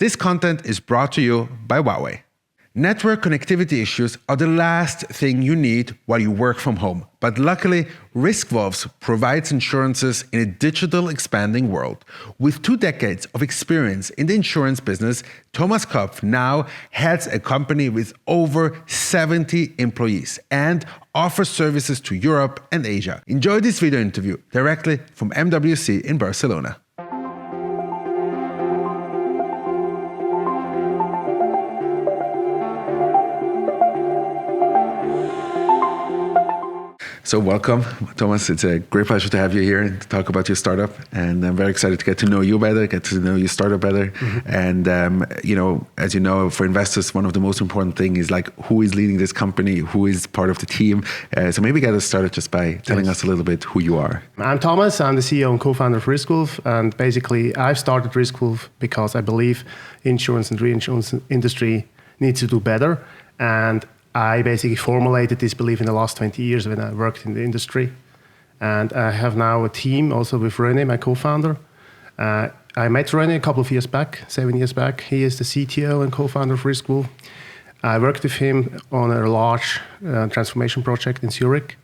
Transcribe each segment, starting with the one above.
This content is brought to you by Huawei. Network connectivity issues are the last thing you need while you work from home. But luckily, Riskwolf provides insurances in a digital expanding world. With 2 decades of experience in the insurance business, Thomas Krapf now heads a company with over 70 employees and offers services to Europe and Asia. Enjoy this video interview directly from MWC in Barcelona. So welcome, Thomas. It's a great pleasure to have you here and to talk about your startup. And I'm very excited to get to know you better, get to know your startup better. Mm-hmm. And, as you know, for investors, one of the most important things is like who is leading this company, who is part of the team. So maybe get us started just by telling us a little bit who you are. I'm Thomas. I'm the CEO and co-founder of Riskwolf. And basically, I've started Riskwolf because I believe insurance and reinsurance industry needs to do better. And I basically formulated this belief in the last 20 years when I worked in the industry. And I have now a team also with René, my co-founder. I met René a couple of years back, 7 years back. He is the CTO and co-founder of Riskwolf. I worked with him on a large transformation project in Zurich.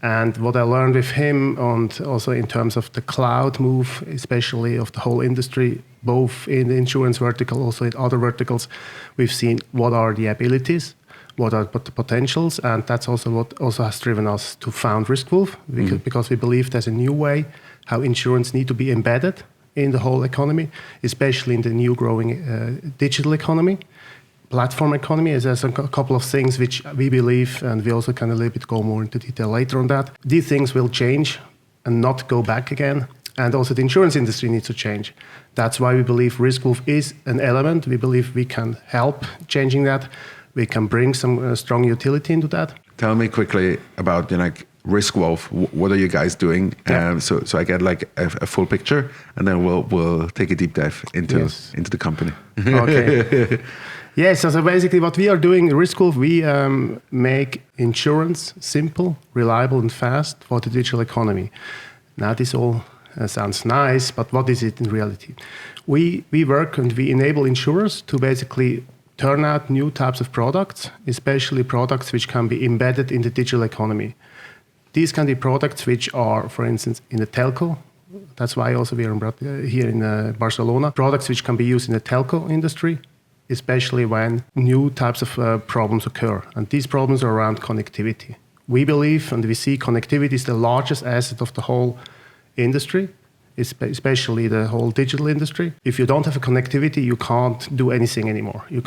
And what I learned with him, and also in terms of the cloud move, especially of the whole industry, both in the insurance vertical, also in other verticals, we've seen what are the abilities, what are the potentials, and that's also what also has driven us to found Riskwolf, because we believe there's a new way how insurance need to be embedded in the whole economy, especially in the new growing digital economy. Platform economy is there's a couple of things which we believe, and we also can a little bit go more into detail later on that. These things will change and not go back again. And also the insurance industry needs to change. That's why we believe Riskwolf is an element. We believe we can help changing that. We can bring some strong utility into that. Tell me quickly about Riskwolf. What are you guys doing? Yeah. So I get like a full picture, and then we'll take a deep dive into the company. Okay. Yes. So basically, what we are doing at Riskwolf, we make insurance simple, reliable, and fast for the digital economy. Now, this all sounds nice, but what is it in reality? We work and we enable insurers to basically turn out new types of products, especially products which can be embedded in the digital economy. These can be products which are, for instance, in the telco. That's why also we are here in Barcelona. Products which can be used in the telco industry, especially when new types of problems occur. And these problems are around connectivity. We believe and we see connectivity is the largest asset of the whole industry, especially the whole digital industry. If you don't have a connectivity, you can't do anything anymore. You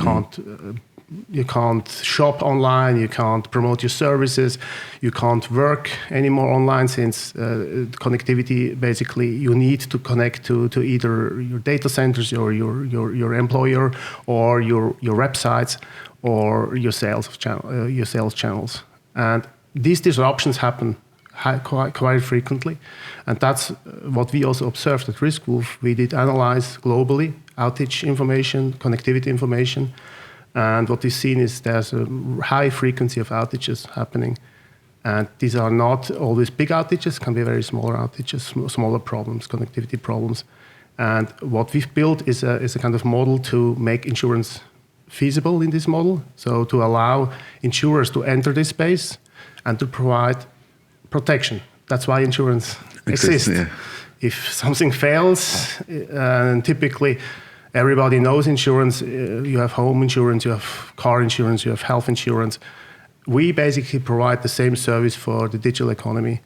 can't shop online, you can't promote your services, you can't work anymore online since connectivity, basically you need to connect to either your data centers or your employer or your websites or your sales channels. And these disruptions happen quite frequently. And that's what we also observed at Riskwolf. We did analyze globally outage information, connectivity information. And what we've seen is there's a high frequency of outages happening. And these are not always big outages, can be very smaller outages, smaller problems, connectivity problems. And what we've built is a kind of model to make insurance feasible in this model. So to allow insurers to enter this space and to provide protection. That's why insurance exists. Yeah. If something fails, and typically everybody knows insurance, you have home insurance, you have car insurance, you have health insurance. We basically provide the same service for the digital economy,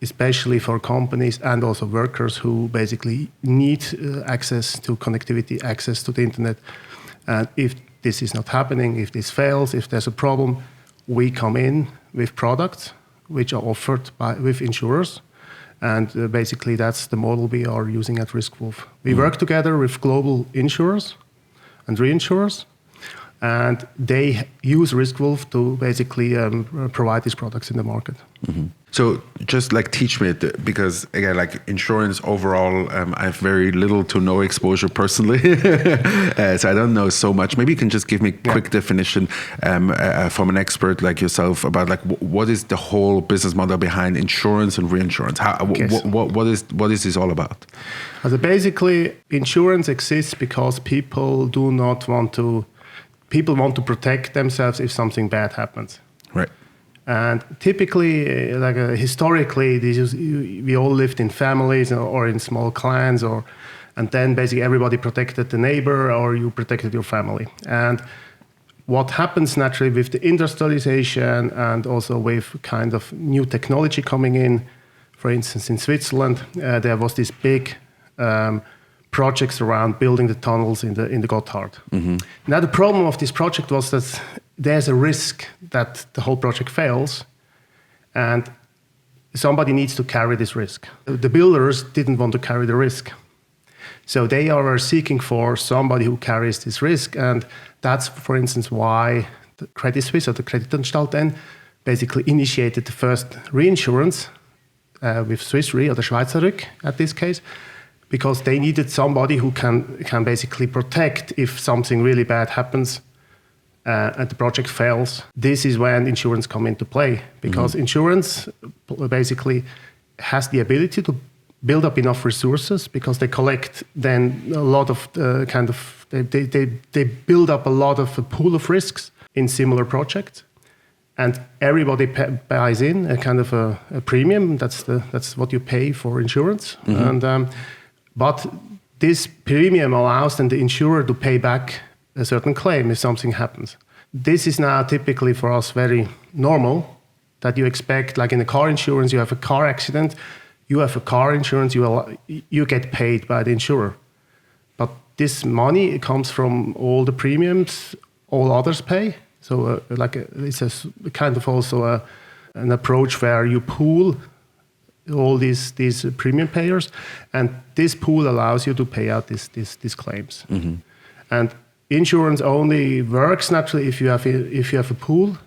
especially for companies and also workers who basically need access to connectivity, access to the internet. And if this is not happening, if this fails, if there's a problem, we come in with products which are offered with insurers. And basically that's the model we are using at Riskwolf. We work together with global insurers and reinsurers. And they use Riskwolf to basically provide these products in the market. Mm-hmm. So just like teach me it, because again, like insurance overall, I have very little to no exposure personally. So I don't know so much. Maybe you can just give me a quick definition from an expert like yourself about like what is the whole business model behind insurance and reinsurance? What is this all about? So basically, insurance exists because people want to protect themselves if something bad happens. Right. And typically, historically, we all lived in families or in small clans, and then basically everybody protected the neighbor or you protected your family. And what happens naturally with the industrialization and also with kind of new technology coming in, for instance, in Switzerland, there was this big projects around building the tunnels in the Gotthard. Mm-hmm. Now the problem of this project was that there's a risk that the whole project fails, and somebody needs to carry this risk. The builders didn't want to carry the risk, so they are seeking for somebody who carries this risk, and that's, for instance, why the Credit Suisse or the Creditanstalt then basically initiated the first reinsurance with Swiss Re or the Schweizer Rück at this case, because they needed somebody who can basically protect if something really bad happens and the project fails. This is when insurance come into play, because insurance basically has the ability to build up enough resources, because they collect then a lot of they build up a lot of a pool of risks in similar projects, and everybody buys in a kind of a premium. That's what you pay for insurance, but this premium allows then the insurer to pay back a certain claim if something happens. This is now typically for us very normal, that you expect, like in a car insurance, you have a car accident, you have a car insurance, you get paid by the insurer. But this money, it comes from all the premiums all others pay. So it's a kind of also an approach where you pool all these premium payers, and this pool allows you to pay out these claims. Mm-hmm. And insurance only works naturally if you have a pool,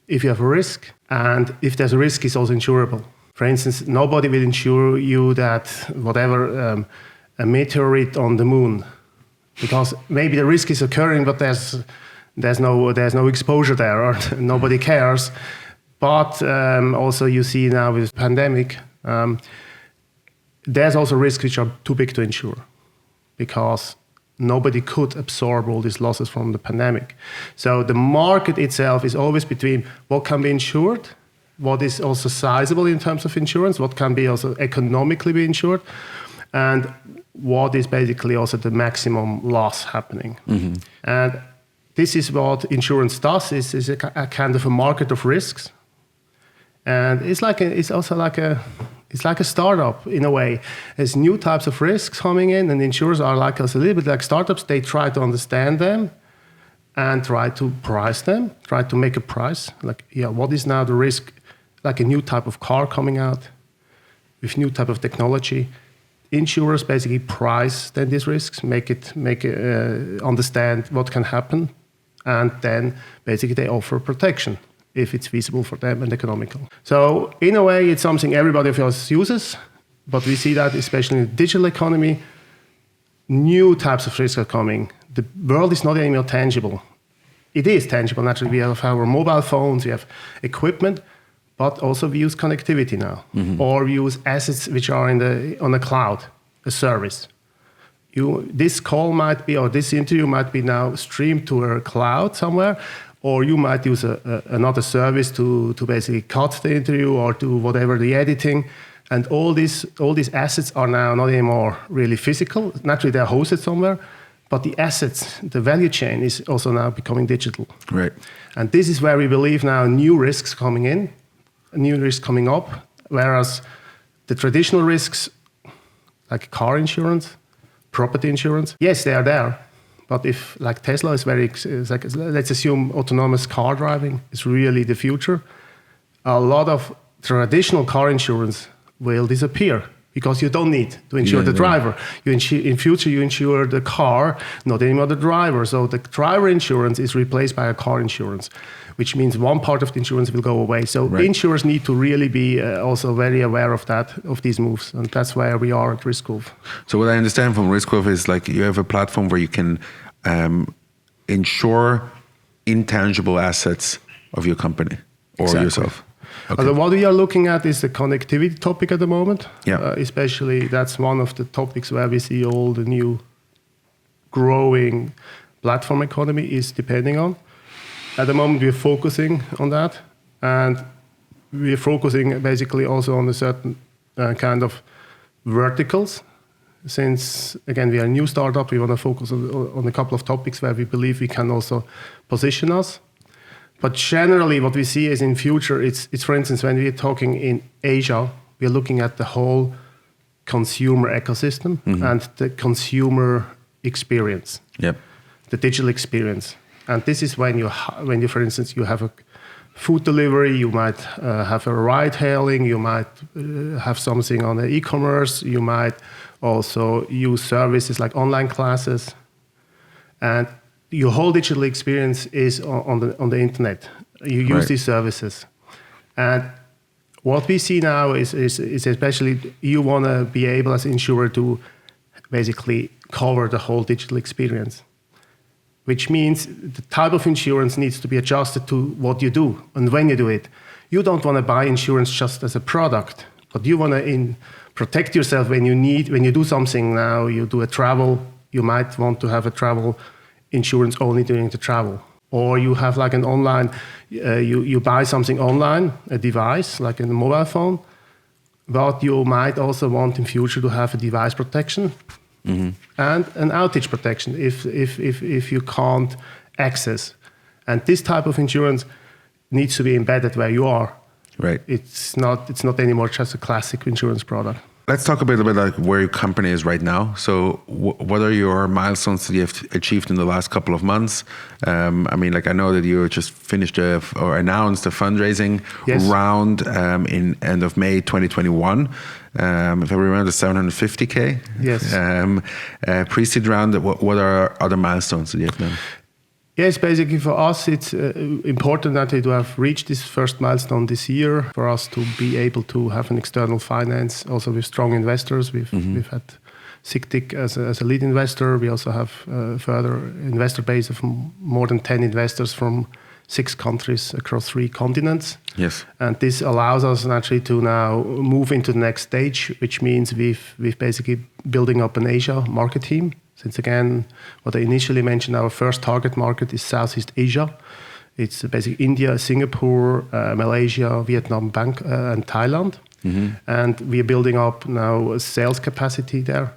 if you have a risk, and if there's a risk, it's also insurable. For instance, nobody will insure you that whatever a meteorite on the moon, because maybe the risk is occurring, but there's no exposure there, or nobody cares. But also you see now with pandemic, there's also risks which are too big to insure, because nobody could absorb all these losses from the pandemic. So the market itself is always between what can be insured, what is also sizable in terms of insurance, what can be also economically be insured, and what is basically also the maximum loss happening. Mm-hmm. And this is what insurance does, is a kind of a market of risks. And it's like a startup in a way. There's new types of risks coming in, and insurers are like us, a little bit like startups. They try to understand them and try to price them, try to make a price. What is now the risk? Like a new type of car coming out with new type of technology. Insurers basically price then these risks, make it understand what can happen, and then basically they offer protection if it's feasible for them and economical. So in a way, it's something everybody of us uses, but we see that especially in the digital economy, new types of risks are coming. The world is not anymore tangible. It is tangible, naturally. We have our mobile phones, we have equipment, but also we use connectivity now, or we use assets which are on the cloud, a service. This call might be, or this interview might be now streamed to a cloud somewhere, or you might use another service to basically cut the interview or do whatever the editing. And all these assets are now not anymore really physical. Naturally, they're hosted somewhere, but the assets, the value chain is also now becoming digital. Right. And this is where we believe now new risks coming in, new risks coming up, whereas the traditional risks, like car insurance, property insurance, yes, they are there. But if, like Tesla is let's assume autonomous car driving is really the future, a lot of traditional car insurance will disappear, because you don't need to insure the driver. In future, you insure the car, not anymore the driver. So the driver insurance is replaced by a car insurance, which means one part of the insurance will go away. So insurers need to really be also very aware of these moves. And that's where we are at Riskwolf. So what I understand from Riskwolf is like you have a platform where you can insure intangible assets of your company or yourself. Okay. What we are looking at is the connectivity topic at the moment. Yeah. Especially that's one of the topics where we see all the new growing platform economy is depending on. At the moment, we're focusing on that. And we're focusing basically also on a certain kind of verticals. Since, again, we are a new startup, we want to focus on a couple of topics where we believe we can also position us. But generally, what we see is in future, it's for instance, when we're talking in Asia, we're looking at the whole consumer ecosystem and the consumer experience, the digital experience. And this is when you, for instance, you have a food delivery, you might have a ride hailing, you might have something on the e-commerce, you might also use services like online classes. And your whole digital experience is on the internet. You use these services. And what we see now is especially you want to be able as insurer to basically cover the whole digital experience, which means the type of insurance needs to be adjusted to what you do and when you do it. You don't want to buy insurance just as a product, but you want to protect yourself when you do something now, you do a travel, you might want to have a travel insurance only during the travel. Or you have like an online, you buy something online, a device, like a mobile phone, but you might also want in future to have a device protection and an outage protection if you can't access. And this type of insurance needs to be embedded where you are. Right. It's not anymore just a classic insurance product. Let's talk a bit about like where your company is right now. So what are your milestones that you have achieved in the last couple of months? I mean, like I know that you just finished or announced a fundraising round in end of May 2021. If I remember, 750K. Yes. Pre-seed round. What are other milestones that you have done? Yes, basically for us, it's important that we have reached this first milestone this year for us to be able to have an external finance, also with strong investors. We've had SICTIC as a lead investor. We also have further investor base of more than 10 investors from 6 countries across 3 continents. Yes. And this allows us actually to now move into the next stage, which means we've basically building up an Asia market team. Since again, what I initially mentioned, our first target market is Southeast Asia. It's basically India, Singapore, Malaysia, Vietnam, and Thailand. And we are building up now a sales capacity there.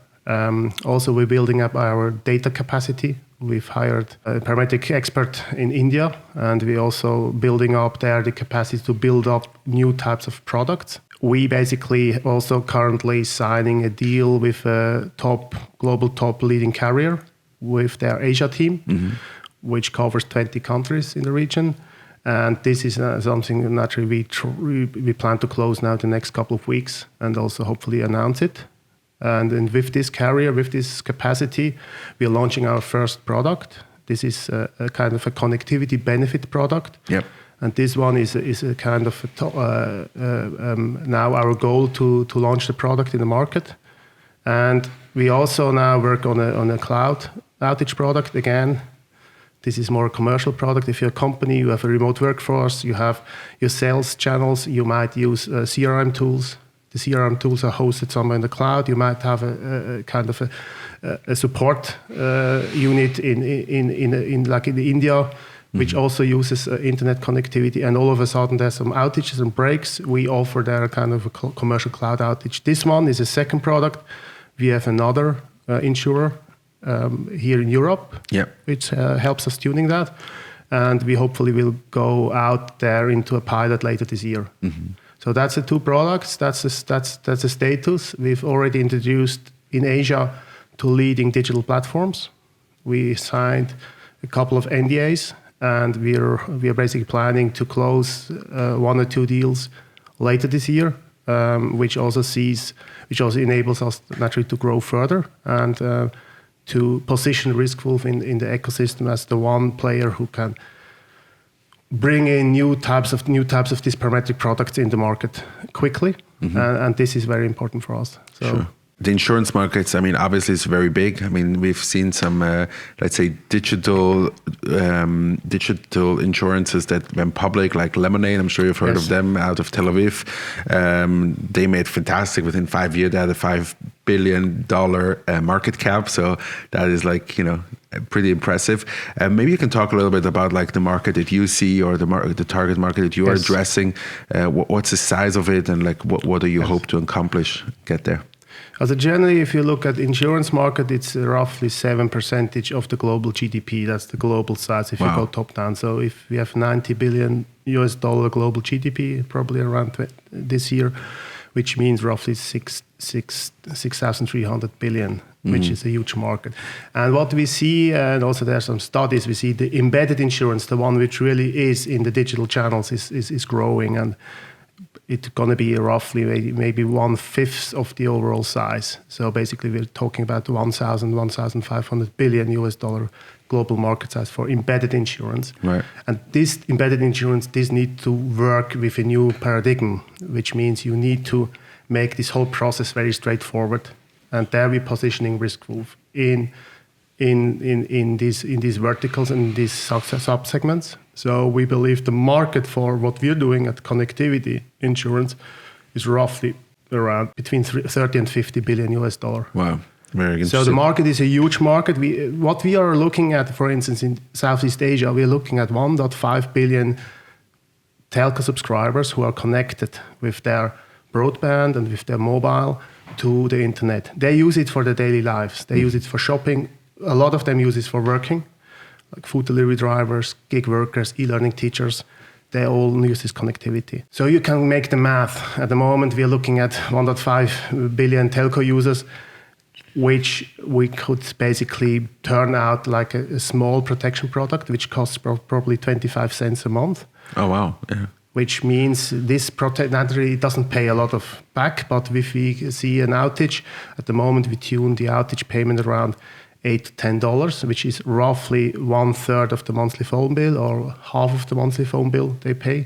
Also, we're building up our data capacity. We've hired a parametric expert in India, and we're also building up there the capacity to build up new types of products. We basically also currently signing a deal with a global top leading carrier with their Asia team, which covers 20 countries in the region. And this is something naturally we plan to close now the next couple of weeks and also hopefully announce it. And then with this carrier, with this capacity, we are launching our first product. This is a kind of a connectivity benefit product. Yep. And this one is a kind of now our goal to launch the product in the market. And we also now work on a cloud outage product. Again, this is more a commercial product. If you're a company, you have a remote workforce, you have your sales channels, you might use CRM tools. The CRM tools are hosted somewhere in the cloud. You might have a kind of a support unit in like in India, which also uses internet connectivity, and all of a sudden there's some outages and breaks. We offer there a kind of a commercial cloud outage. This one is a second product. We have another insurer here in Europe, which helps us tuning that, and we hopefully will go out there into a pilot later this year. So that's the 2 products. That's the status. We've already introduced in Asia to leading digital platforms. We signed a couple of NDAs. And we are basically planning to close 1 or 2 deals later this year. which also enables us naturally to grow further and to position Riskwolf in the ecosystem as the one player who can bring in new types of these parametric products in the market quickly, and this is very important for us. So. Sure. The insurance markets, I mean, obviously it's very big. I mean, we've seen some, let's say, digital insurances that went public, like Lemonade. I'm sure you've heard of them, out of Tel Aviv. They made fantastic. Within 5 years, they had a $5 billion market cap. So that is pretty impressive. Maybe you can talk a little bit about like the market that you see, or the target market that you are addressing. What's the size of it, and like what do you hope to accomplish, get there? As generally, if you look at the insurance market, it's roughly 7% of the global GDP. That's the global size if you go top down. So if we have $90 billion global GDP, probably around this year, which means roughly 6,300 billion, which is a huge market. And what we see, and also there are some studies, we see the embedded insurance, the one which really is in the digital channels, is growing, and it's going to be roughly maybe 1/5 of the overall size. So basically, we're talking about $1,500 billion global market size for embedded insurance. Right. And this embedded insurance, this needs to work with a new paradigm, which means you need to make this whole process very straightforward. And there we're positioning Riskwolf in these verticals and these sub-segments. So we believe the market for what we're doing at connectivity insurance is roughly around between $30 and $50 billion. Wow, very interesting. So the market is a huge market. What we are looking at, for instance, in Southeast Asia, we're looking at 1.5 billion telco subscribers who are connected with their broadband and with their mobile to the internet. They use it for their daily lives. They use it for shopping. A lot of them use it for working, like food delivery drivers, gig workers, e-learning teachers. They all use this connectivity. So you can make the math. At the moment, we are looking at 1.5 billion telco users, which we could basically turn out like a small protection product, which costs probably 25 cents a month. Oh, wow. Yeah. Which means this naturally doesn't pay a lot of back, but if we see an outage, at the moment we tune the outage payment around $8 to $10, which is roughly 1/3 of the monthly phone bill or half of the monthly phone bill they pay.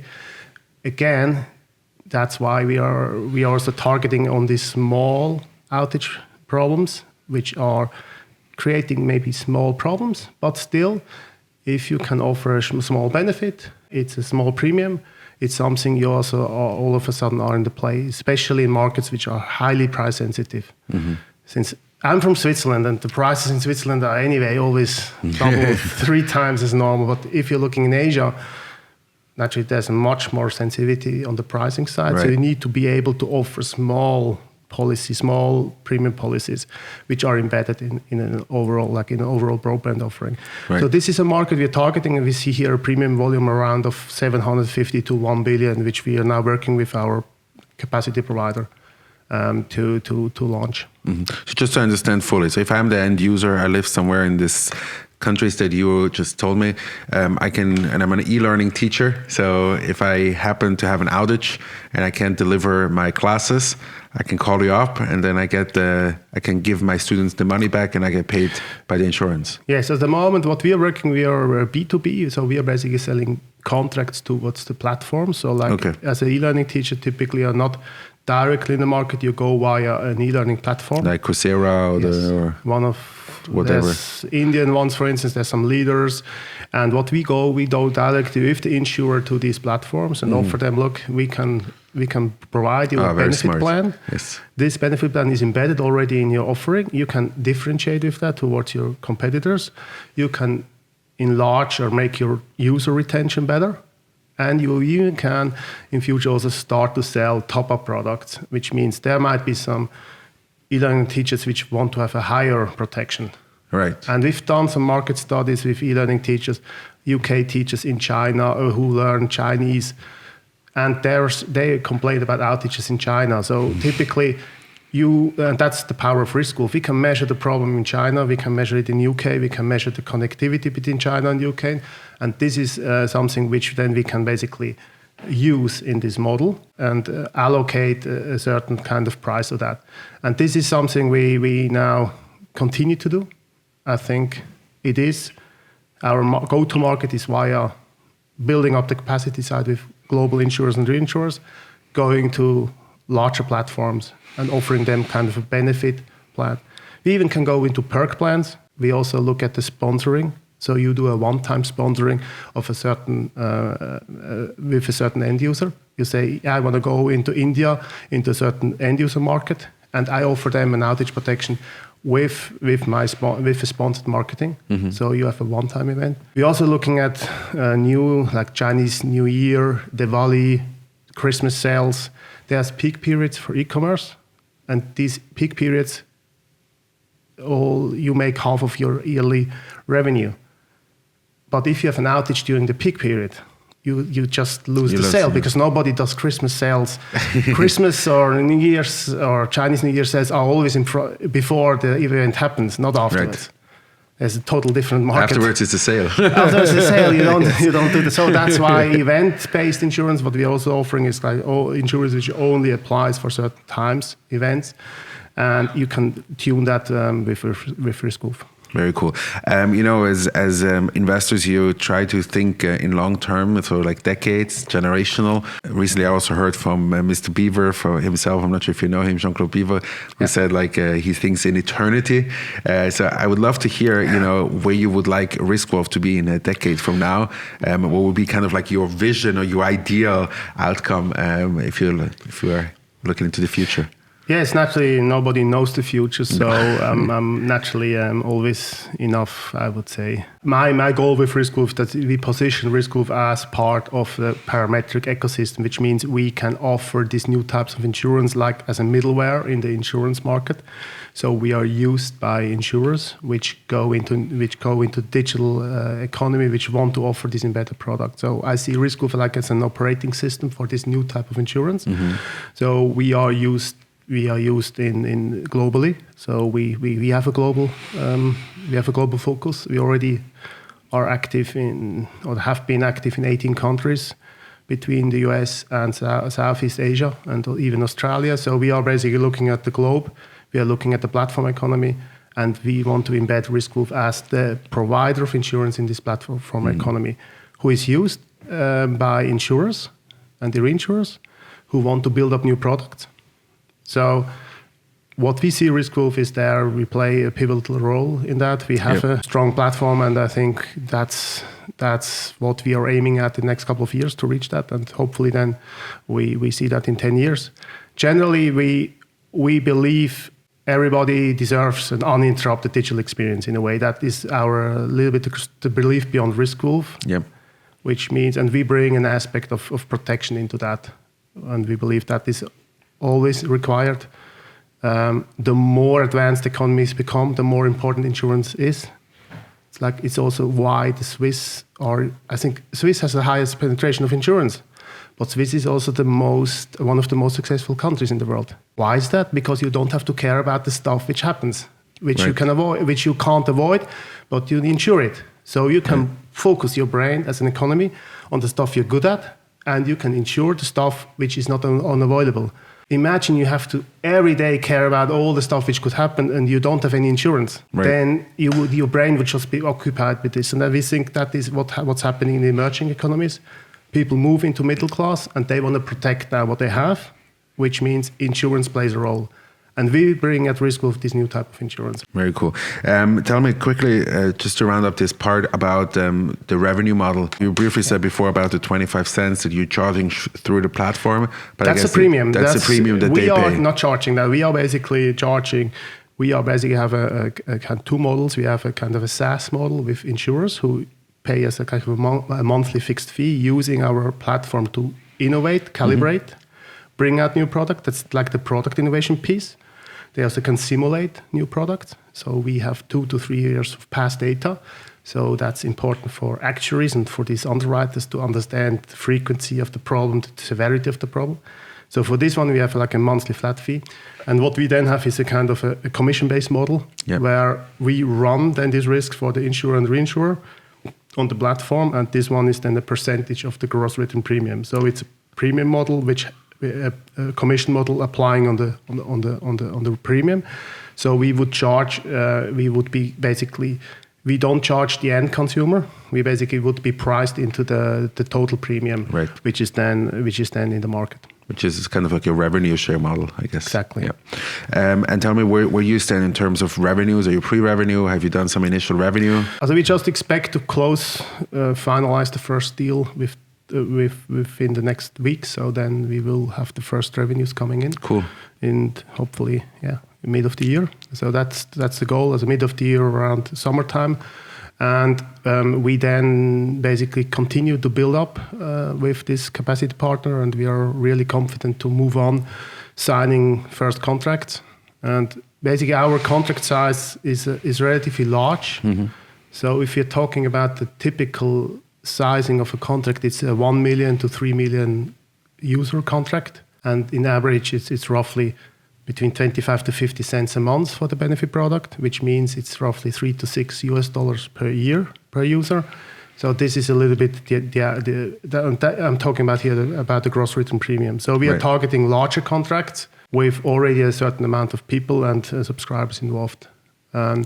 Again, that's why we are also targeting on these small outage problems, which are creating maybe small problems, but still, if you can offer a small benefit, it's a small premium. It's something you also all of a sudden are in the play, especially in markets which are highly price sensitive. Since I'm from Switzerland, and the prices in Switzerland are anyway always double, 3 times as normal. But if you're looking in Asia, naturally there's much more sensitivity on the pricing side. Right. So you need to be able to offer small premium policies, which are embedded in an overall broadband offering. Right. So this is a market we're targeting, and we see here a premium volume around of 750 to 1 billion, which we are now working with our capacity provider to launch. So just to understand fully, so if I'm the end user, I live somewhere in this countries that you just told me, and I'm an e-learning teacher. So if I happen to have an outage and I can't deliver my classes, I can call you up, and then I can give my students the money back, and I get paid by the insurance. Yes, at the moment, what we are working, we are B2B, so we are basically selling contracts towards the platform. So as an e-learning teacher, typically you're not directly in the market, you go via an e-learning platform. Like Coursera or one of whatever. There's Indian ones, for instance, there's some leaders. And what we go directly with the insurer to these platforms and offer them, look, we can provide you a benefit plan. Yes. This benefit plan is embedded already in your offering. You can differentiate with that towards your competitors. You can enlarge or make your user retention better. And you even can, in future, also start to sell top-up products, which means there might be some e-learning teachers which want to have a higher protection. Right. And we've done some market studies with e-learning teachers, UK teachers in China who learn Chinese, and they complain about outages in China. So typically, and that's the power of Riskwolf. We can measure the problem in China, we can measure it in UK, we can measure the connectivity between China and UK, and this is something which then we can basically use in this model and allocate a certain kind of price to that. And this is something we now continue to do. I think it is. Our go-to market is via building up the capacity side with global insurers and reinsurers, going to larger platforms and offering them kind of a benefit plan. We even can go into perk plans. We also look at the sponsoring. So you do a one-time sponsoring of a certain with a certain end user. You say, I want to go into India, into a certain end user market, and I offer them an outage protection with a sponsored marketing. Mm-hmm. So you have a one-time event. We're also looking at new, like Chinese New Year, Diwali, Christmas sales. There's peak periods for e-commerce, and these peak periods, you make half of your yearly revenue. But if you have an outage during the peak period, you just lose the sale because nobody does Christmas sales. Christmas or New Year's or Chinese New Year sales are always before the event happens, not afterwards. Right. There's a total different market. Afterwards, it's a sale. Afterwards, it's a sale. You don't do that. So that's why event-based insurance. What we're also offering is like insurance which only applies for certain times, events, and you can tune that with Riskwolf. Very cool. As investors, you try to think in long term, so like decades, generational. Recently, I also heard from Mr. Beaver for himself. I'm not sure if you know him, Jean-Claude Beaver, who said like he thinks in eternity. So I would love to hear, where you would like Riskwolf to be in a decade from now. What would be kind of like your vision or your ideal outcome if you are looking into the future? Yes, naturally, nobody knows the future, so I'm naturally always enough, I would say. My goal with Riskwolf that we position Riskwolf as part of the parametric ecosystem, which means we can offer these new types of insurance like as a middleware in the insurance market. So we are used by insurers which go into digital economy, which want to offer this embedded product. So I see Riskwolf like as an operating system for this new type of insurance. Mm-hmm. So we are used in globally. So we have a global focus. We already are active or have been active in 18 countries between the US and Southeast Asia and even Australia. So we are basically looking at the globe. We are looking at the platform economy, and we want to embed Riskwolf as the provider of insurance in this platform economy, who is used by insurers and the reinsurers who want to build up new products. So what we see Riskwolf is there, we play a pivotal role in that. We have a strong platform, and I think that's what we are aiming at the next couple of years to reach that, and hopefully then we see that in 10 years. Generally, we believe everybody deserves an uninterrupted digital experience in a way. That is our little bit the belief beyond Riskwolf, which means, and we bring an aspect of protection into that, and we believe that is always required. The more advanced economies become, the more important insurance is. It's also why the Swiss I think Swiss has the highest penetration of insurance, but Swiss is also one of the most successful countries in the world. Why is that? Because you don't have to care about the stuff which happens, which you can avoid, which you can't avoid, but you insure it. So you can focus your brain as an economy on the stuff you're good at, and you can insure the stuff which is not unavoidable. Imagine you have to every day care about all the stuff which could happen and you don't have any insurance. Right. Then your brain would just be occupied with this. And we think that is what's happening in the emerging economies. People move into middle class and they want to protect now what they have, which means insurance plays a role. And we bring at Riskwolf this new type of insurance. Very cool. Tell me quickly, just to round up this part, about the revenue model. You briefly said before about the 25 cents that you're charging through the platform. But that's a premium. That's a premium that they pay. We are not charging that. We are basically charging. We are basically have a kind of two models. We have a kind of a SaaS model with insurers who pay us a kind of a monthly fixed fee using our platform to innovate, calibrate, bring out new product. That's like the product innovation piece. They also can simulate new products. So we have 2 to 3 years of past data. So that's important for actuaries and for these underwriters to understand the frequency of the problem, the severity of the problem. So for this one, we have like a monthly flat fee. And what we then have is a kind of a commission-based model where we run then these risks for the insurer and reinsurer. on the platform, and this one is then a percentage of the gross written premium. So it's a premium model, which a commission model applying on the premium. So we would charge. We don't charge the end consumer. We basically would be priced into the total premium, right, which is then in the market. Which is kind of like a revenue share model, I guess. Exactly. Yeah. And tell me where you stand in terms of revenues. Are you pre-revenue? Have you done some initial revenue? So we just expect to finalize the first deal within the next week. So then we will have the first revenues coming in. Cool. And hopefully, mid of the year. So that's the goal, as a mid of the year around summertime. And we then basically continue to build up with this capacity partner, and we are really confident to move on signing first contracts. And basically our contract size is relatively large. Mm-hmm. So if you're talking about the typical sizing of a contract, it's a 1 million to 3 million user contract. And in average, it's roughly between 25 to 50 cents a month for the benefit product, which means it's roughly $3 to $6 per year per user. So this is a little bit I'm talking about here about the gross written premium. So we are targeting larger contracts with already a certain amount of people and subscribers involved, and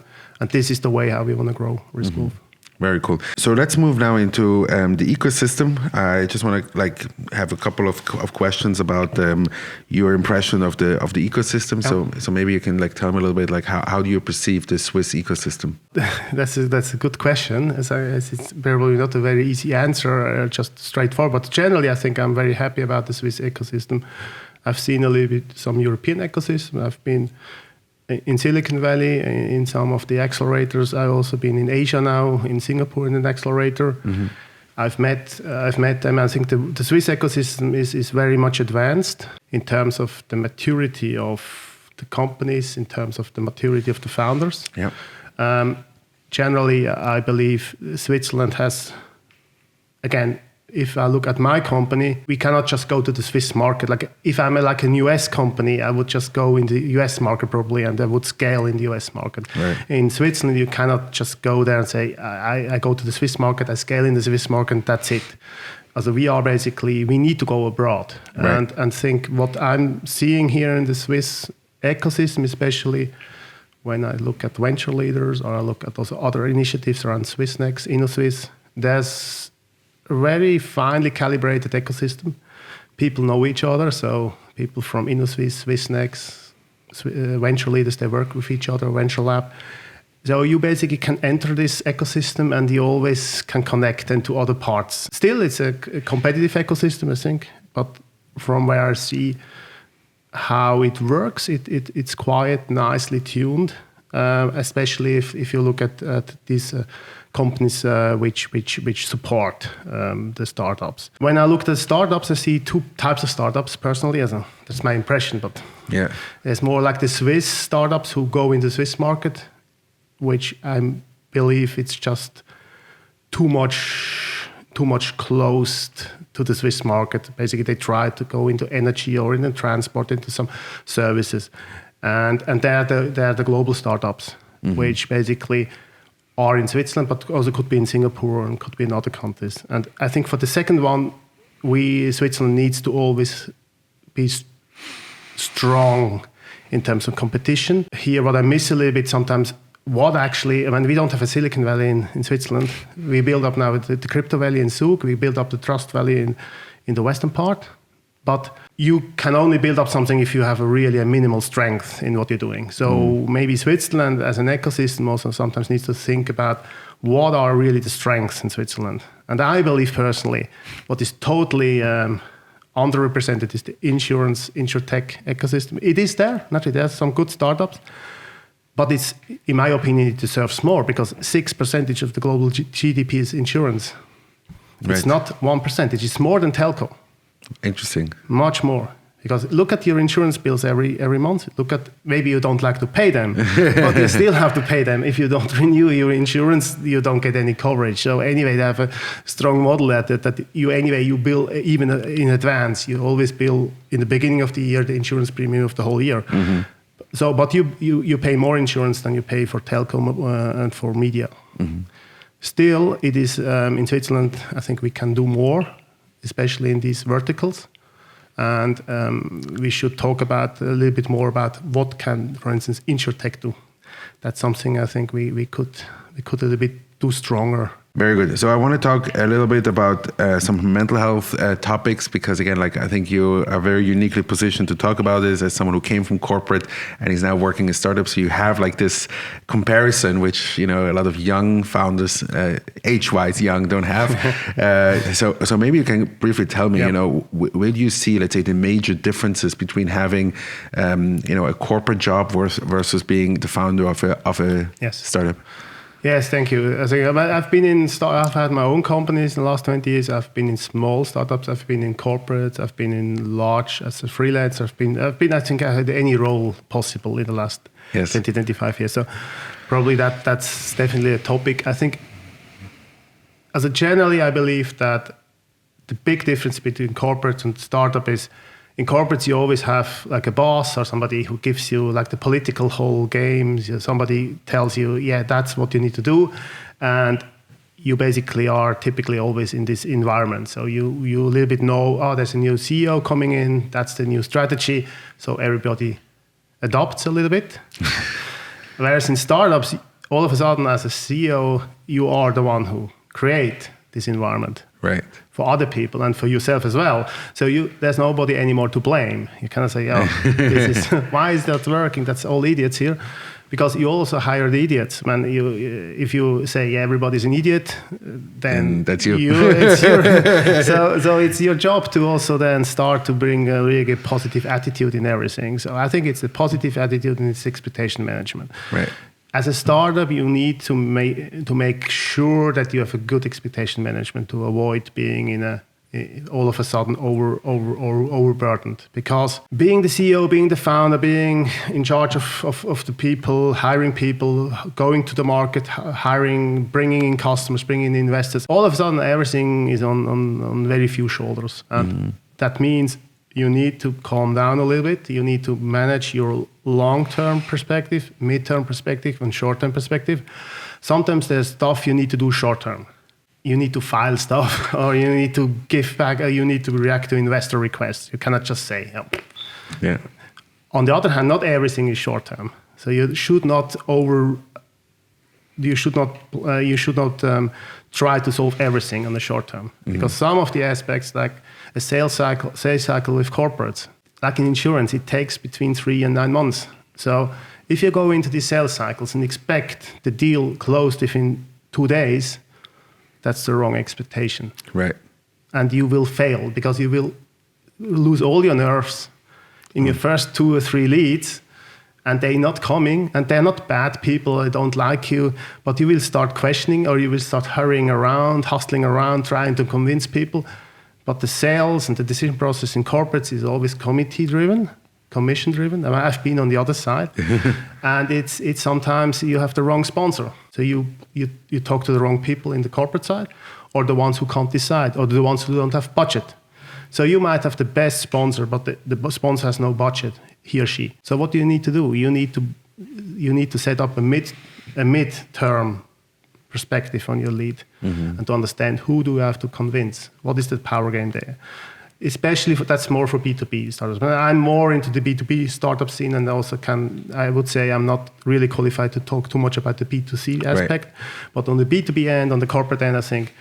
this is the way how we want to grow Riskwolf. Mm-hmm. Very cool. So let's move now into the ecosystem. I just want to have a couple of questions about your impression of the ecosystem. Yeah. So maybe you can tell me a little bit how do you perceive the Swiss ecosystem? That's a good question. As it's probably not a very easy answer, just straightforward. But generally, I think I'm very happy about the Swiss ecosystem. I've seen a little bit some European ecosystem. I've been in Silicon Valley, in some of the accelerators. I've also been in Asia now, in Singapore in an accelerator. Mm-hmm. I've met them. I think the Swiss ecosystem is very much advanced in terms of the maturity of the companies, in terms of the maturity of the founders. Yeah. Generally, I believe Switzerland has, again, if I look at my company, we cannot just go to the Swiss market. If I'm a US company, I would just go in the US market probably, and I would scale in the US market. Right. In Switzerland, you cannot just go there and say, I go to the Swiss market, I scale in the Swiss market, and that's it. Also, we need to go abroad. Right. And think what I'm seeing here in the Swiss ecosystem, especially when I look at venture leaders or I look at also other initiatives around SwissNext, InnoSwiss, there's a very finely calibrated ecosystem. People know each other, so people from InnoSwiss, SwissNext, venture leaders, they work with each other, Venturelab. So you basically can enter this ecosystem and you always can connect into other parts. Still, it's a competitive ecosystem, I think, but from where I see how it works, it's quite nicely tuned, especially if you look at these companies which support the startups. When I look at startups, I see two types of startups personally. That's my impression, but yeah, there's more like the Swiss startups who go in the Swiss market, which I believe it's just too much closed to the Swiss market. Basically, they try to go into energy or into transport, into some services, and they're the global startups, mm-hmm. which basically are in Switzerland, but also could be in Singapore and could be in other countries. And I think for the second one, Switzerland needs to always be strong in terms of competition. Here, what I miss a little bit sometimes, we don't have a Silicon Valley in Switzerland. We build up now the Crypto Valley in Zug. We build up the Trust Valley in the western part. But you can only build up something if you have a minimal strength in what you're doing. So maybe Switzerland as an ecosystem also sometimes needs to think about what are really the strengths in Switzerland. And I believe personally, what is totally underrepresented is the insurtech ecosystem. It is there. Naturally, there's some good startups. But it's, in my opinion, it deserves more because 6% of the global GDP is insurance. Right. It's not 1%. It's more than telco. Interesting. Much more. Because look at your insurance bills every month. Look at, maybe you don't like to pay them, but you still have to pay them. If you don't renew your insurance, you don't get any coverage. So anyway, they have a strong model that you bill even in advance. You always bill in the beginning of the year the insurance premium of the whole year. Mm-hmm. So, but you pay more insurance than you pay for telecom and for media. Mm-hmm. Still, it is in Switzerland, I think we can do more, especially in these verticals. And we should talk about a little bit more about what can, for instance, InsurTech do. That's something I think we could a little bit do stronger. Very good. So I want to talk a little bit about some mental health topics, because again, like I think you are very uniquely positioned to talk about this as someone who came from corporate and is now working in startups. So you have like this comparison, which, you know, a lot of young founders, age-wise young, don't have. So maybe you can briefly tell me, you know, where do you see, let's say, the major differences between having, you know, a corporate job versus being the founder of a startup? Yes, thank you. I've had my own companies in the last 20 years. I've been in small startups. I've been in corporates. I've been in large as a freelancer. I think I had any role possible in the last 20, 25 years. So probably that's definitely a topic. I think generally, I believe that the big difference between corporates and startup is, in corporates, you always have like a boss or somebody who gives you like the political whole games. Somebody tells you, yeah, that's what you need to do. And you basically are typically always in this environment. So you a little bit know, oh, there's a new CEO coming in. That's the new strategy. So everybody adopts a little bit. Whereas in startups, all of a sudden as a CEO, you are the one who create this environment. Right. For other people and for yourself as well. So there's nobody anymore to blame. You cannot say, oh, why is that working? That's all idiots here. Because you also hire the idiots. If you say, yeah, everybody's an idiot, then that's you. So it's your job to also then start to bring a really positive attitude in everything. So I think it's a positive attitude and it's expectation management. Right. As a startup, you need to make sure that you have a good expectation management to avoid being all of a sudden overburdened. Because being the CEO, being the founder, being in charge of the people, hiring people, going to the market, hiring, bringing in customers, bringing in investors, all of a sudden everything is on very few shoulders. And that means you need to calm down a little bit. You need to manage your long-term perspective, mid-term perspective, and short-term perspective. Sometimes there's stuff you need to do short-term. You need to file stuff, or you need to give back, or you need to react to investor requests. You cannot just say, oh. Yeah. On the other hand, not everything is short-term. So you should not try to solve everything on the short term, because some of the aspects, like a sales cycle with corporates, like in insurance, it takes between 3 and 9 months. So if you go into these sales cycles and expect the deal closed within 2 days, that's the wrong expectation. Right. And you will fail, because you will lose all your nerves in your first 2 or 3 leads, and they're not coming, and they're not bad people, they don't like you, but you will start questioning, or you will start hurrying around, hustling around, trying to convince people. But the sales and the decision process in corporates is always committee-driven, commission-driven. I mean, I've been on the other side, and it's sometimes you have the wrong sponsor. So you talk to the wrong people in the corporate side, or the ones who can't decide, or the ones who don't have budget. So you might have the best sponsor, but the sponsor has no budget, he or she. So what do you need to do? You need to set up a mid-term perspective on your lead, and to understand who do you have to convince. What is the power game there? Especially that's more for B2B startups. But I'm more into the B2B startup scene, and also I would say I'm not really qualified to talk too much about the B2C aspect. Right. But on the B2B end, on the corporate end, I think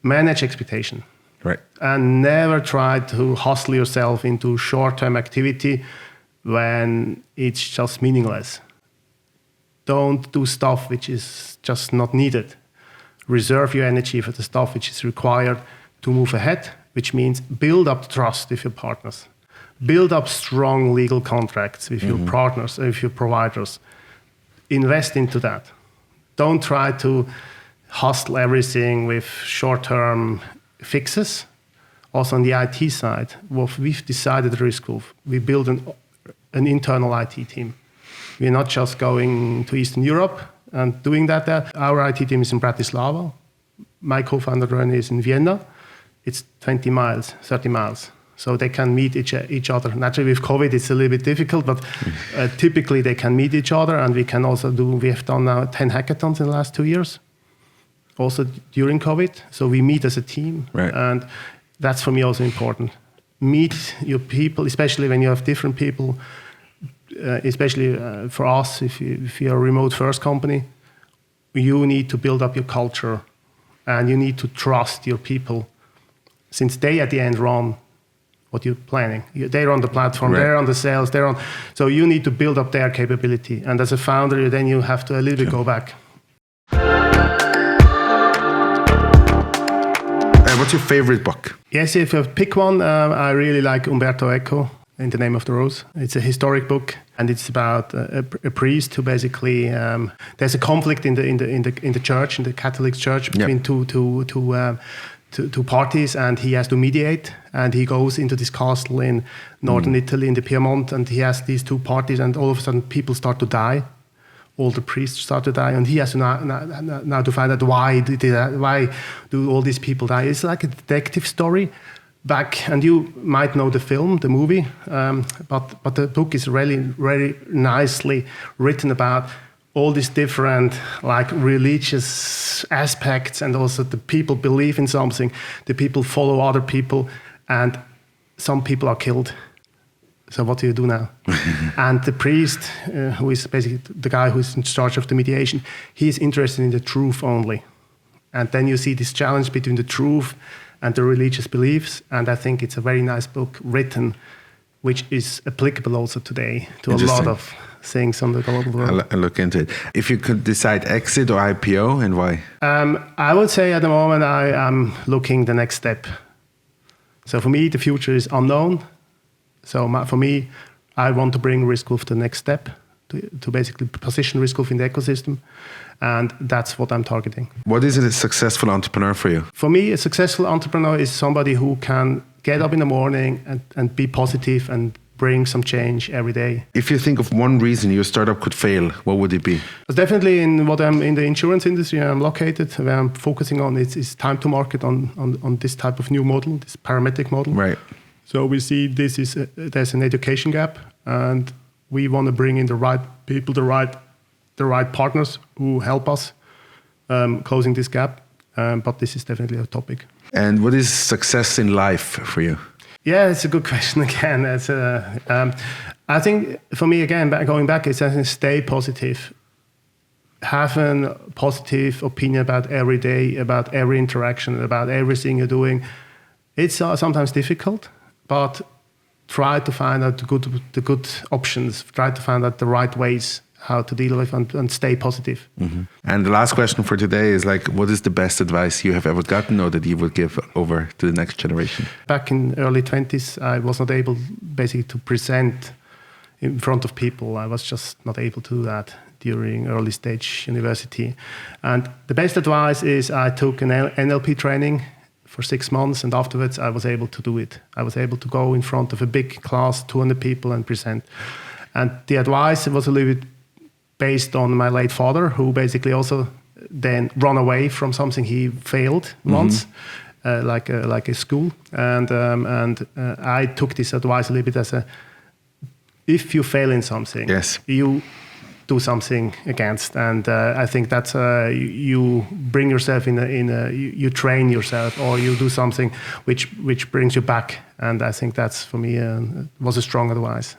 manage expectation. Right. And never try to hustle yourself into short-term activity when it's just meaningless. Don't do stuff which is just not needed. Reserve your energy for the stuff which is required to move ahead, which means build up trust with your partners. Build up strong legal contracts with your partners, with your providers. Invest into that. Don't try to hustle everything with short-term fixes. Also on the IT side, what we've decided at Riskwolf, we build an internal IT team. We're not just going to Eastern Europe and doing that there. Our IT team is in Bratislava. My co-founder René is in Vienna. It's 20 miles, 30 miles. So they can meet each other. Naturally, with COVID, it's a little bit difficult, but typically they can meet each other. And we have done now 10 hackathons in the last 2 years. also during COVID. So we meet as a team. Right. And that's for me also important. Meet your people, especially when you have different people, especially for us, if you're a remote first company, you need to build up your culture and you need to trust your people, since they at the end run what you're planning. They run the platform, right. they're on the sales, so you need to build up their capability. And as a founder, then you have to a little bit go back. What's your favorite book? Yes, if I pick one, I really like Umberto Eco, In the Name of the Rose. It's a historic book, and it's about a priest who basically there's a conflict in the church, in the Catholic Church, between two parties, and he has to mediate. And he goes into this castle in northern Italy, in the Piedmont, and he has these two parties, and all of a sudden people start to die. All the priests start to die, and he has to now to find out why do all these people die. It's like a detective story. And you might know the movie, but the book is really, very nicely written about all these different like religious aspects, and also the people believe in something, the people follow other people, and some people are killed. So what do you do now? And the priest, who is basically the guy who is in charge of the mediation, he is interested in the truth only. And then you see this challenge between the truth and the religious beliefs. And I think it's a very nice book written, which is applicable also today to a lot of things on the global world. I'll look into it. If you could decide exit or IPO, and why? I would say at the moment I am looking the next step. So for me, the future is unknown. So for me, I want to bring Riskwolf to the next step, to basically position Riskwolf in the ecosystem. And that's what I'm targeting. What is a successful entrepreneur for you? For me, a successful entrepreneur is somebody who can get up in the morning and be positive and bring some change every day. If you think of one reason your startup could fail, what would it be? Definitely in the insurance industry I'm located, where I'm focusing on is time to market on this type of new model, this parametric model. Right. So we see there's an education gap, and we want to bring in the right people, the right partners who help us closing this gap. But this is definitely a topic. And what is success in life for you? Yeah, it's a good question again. I think for me, again, going back, it's stay positive. Have a positive opinion about every day, about every interaction, about everything you're doing. It's sometimes difficult, but try to find out the good options. Try to find out the right ways how to deal with and stay positive. Mm-hmm. And the last question for today is what is the best advice you have ever gotten or that you would give over to the next generation? Back in early 20s, I was not able basically to present in front of people. I was just not able to do that during early stage university. And the best advice is I took an NLP training for 6 months, and afterwards I was able to do it. I was able to go in front of a big class, 200 people, and present. And the advice was a little bit based on my late father, who basically also then ran away from something he failed once, like a school. And I took this advice a little bit as if you fail in something, yes, you do something against. And I think that's you bring yourself you train yourself, or you do something which brings you back. And I think that's, for me, was a strong advice.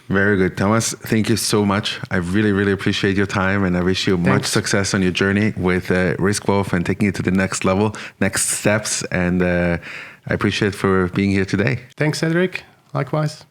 Very good. Thomas, thank you so much. I really, really appreciate your time, and I wish you much success on your journey with Riskwolf and taking it to the next level, next steps. And I appreciate for being here today. Thanks, Cedric. Likewise.